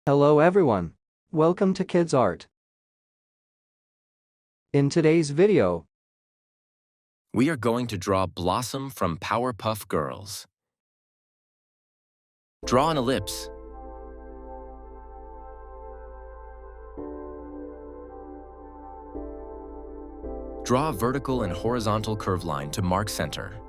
Hello everyone. Welcome to Kidz Art. In today's video, we are going to draw Blossom from Powerpuff Girls. Draw an ellipse. Draw a vertical and horizontal curve line to mark center.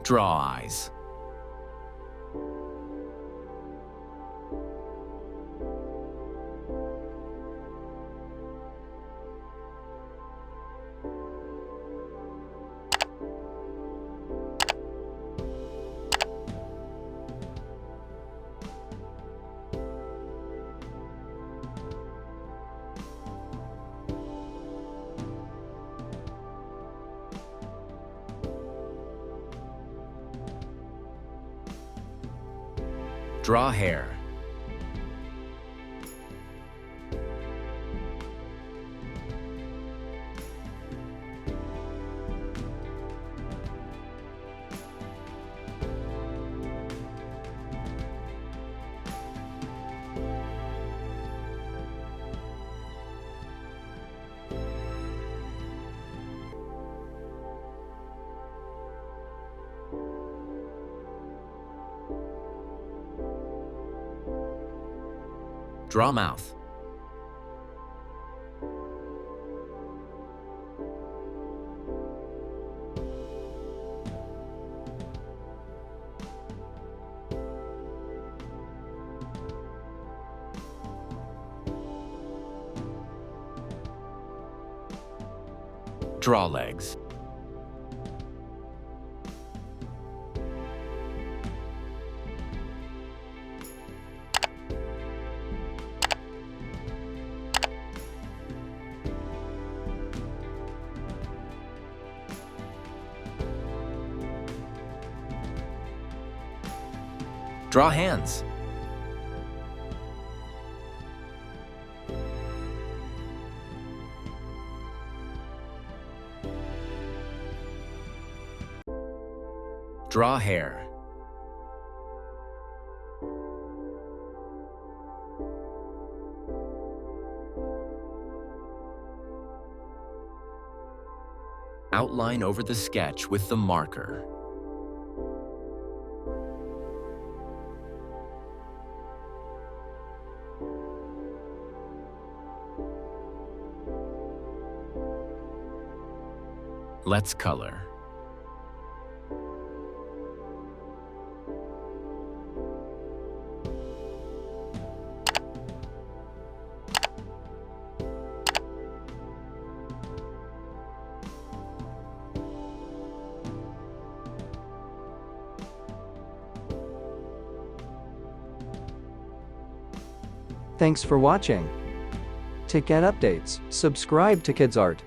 Draw eyes. Draw hair. Draw mouth. Draw legs. Draw hands. Draw hair. Outline over the sketch with the marker. Let's color. Thanks for watching. To get updates, subscribe to Kidz Art.